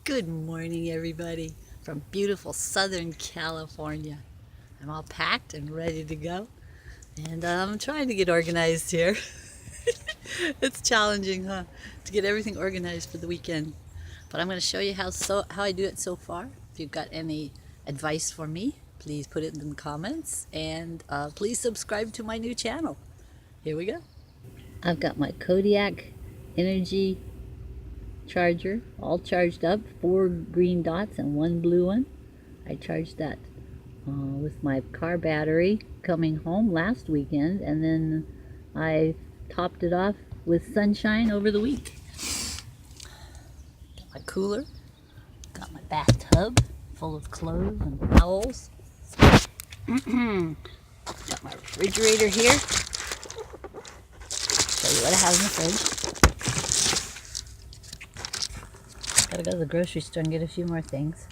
Good morning, everybody, from beautiful Southern California. I'm all packed and ready to go, and I'm trying to get organized here. It's challenging, huh, to get everything organized for the weekend. But I'm going to show you how I do it so far. If you've got any advice for me, please put it in the comments, and please subscribe to my new channel. Here we go. I've got my Kodiak Energy charger all charged up, 4 green dots and 1 blue one. I charged that with my car battery coming home last weekend, and then I topped it off with sunshine over the week. Got my cooler, got my bathtub full of clothes and towels. Got my refrigerator here. Show you what I have in the fridge. Gotta go to the grocery store and get a few more things.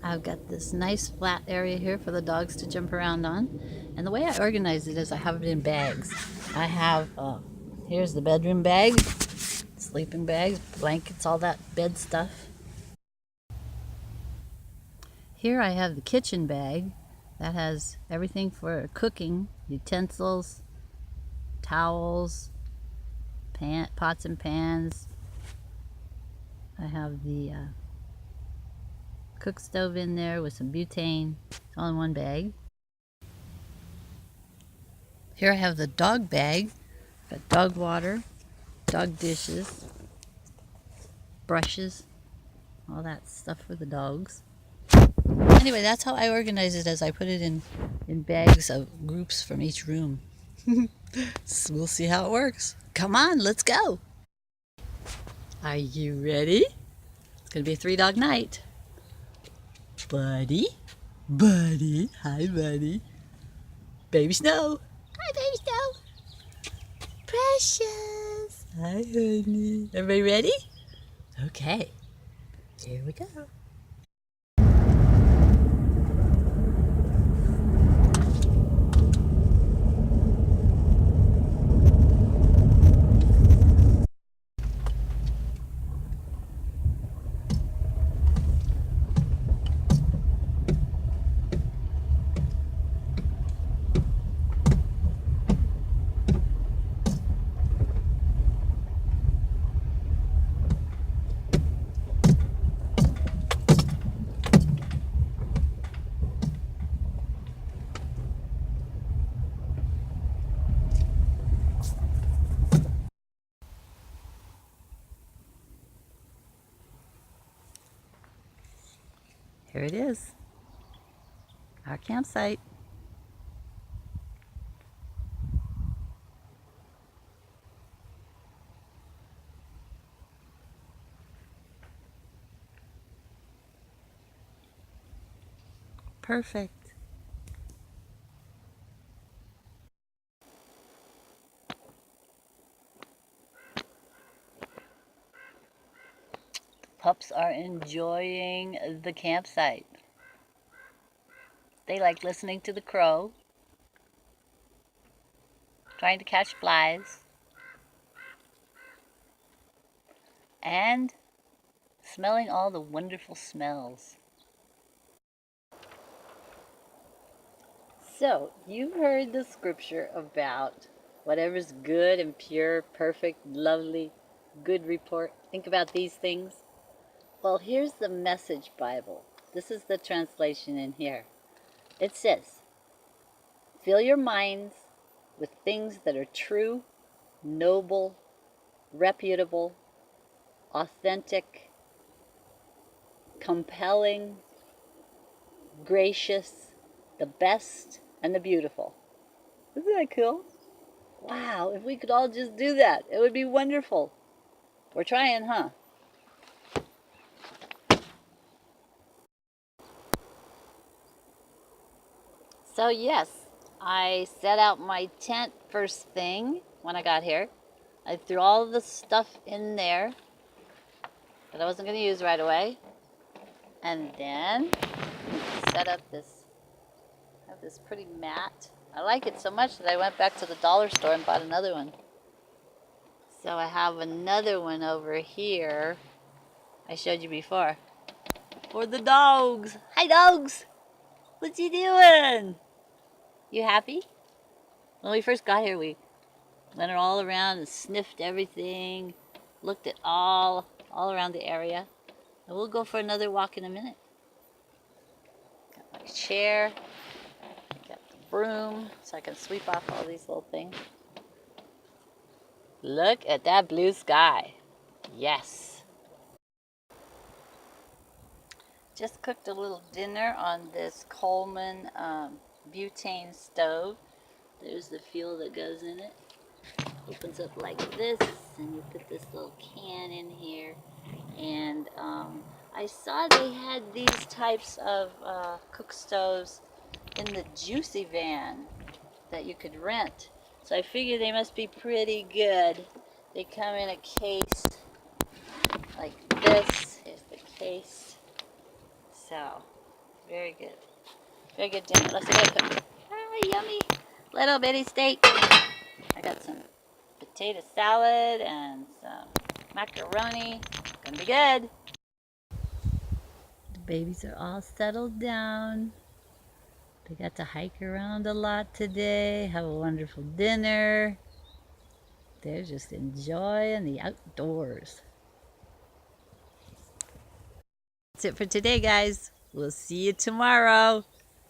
I've got this nice flat area here for the dogs to jump around on. And the way I organize it is I have it in bags. I have, here's the bedroom bag, sleeping bags, blankets, all that bed stuff. Here I have the kitchen bag that has everything for cooking, utensils, towels, pots and pans. I have the cook stove in there with some butane. It's all in one bag. Here I have the dog bag. Got dog water, dog dishes, brushes, all that stuff for the dogs. Anyway, that's how I organize it, as I put it in bags of groups from each room. So we'll see how it works. Come on, let's go. Are you ready? It's going to be a 3-dog night. Buddy, Buddy, hi Buddy. Baby Snow. Hi Baby Snow. Precious. Hi honey. Everybody ready? Okay, here we go. Here it is, our campsite. Perfect. Pups are enjoying the campsite. They like listening to the crow, trying to catch flies, and smelling all the wonderful smells. So, you heard the scripture about whatever's good and pure, perfect, lovely, good report. Think about these things. Well, here's the Message Bible. This is the translation in here. It says, fill your minds with things that are true, noble, reputable, authentic, compelling, gracious, the best, and the beautiful. Isn't that cool? Wow, if we could all just do that, it would be wonderful. We're trying, huh? So yes, I set out my tent first thing when I got here. I threw all the stuff in there that I wasn't going to use right away. And then set up I have this pretty mat. I like it so much that I went back to the dollar store and bought another one. So I have another one over here I showed you before. For the dogs. Hi, dogs. What you doing? You happy? When we first got here, we went all around and sniffed everything, looked at all around the area. And we'll go for another walk in a minute. Got my chair. Got the broom so I can sweep off all these little things. Look at that blue sky. Yes. Just cooked a little dinner on this Coleman butane stove. There's the fuel that goes in it. Opens up like this, and you put this little can in here. And I saw they had these types of cook stoves in the Juicy van that you could rent. So I figured they must be pretty good. They come in a case like this. Here's the case. So, very good. Very good dinner. Let's see what I cook. Ah, yummy. Little bitty steak. I got some potato salad and some macaroni. Gonna be good. The babies are all settled down. They got to hike around a lot today, have a wonderful dinner. They're just enjoying the outdoors. That's it for today, guys. We'll see you tomorrow.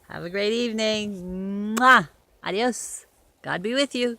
Have a great evening. Mwah! Adios. God be with you.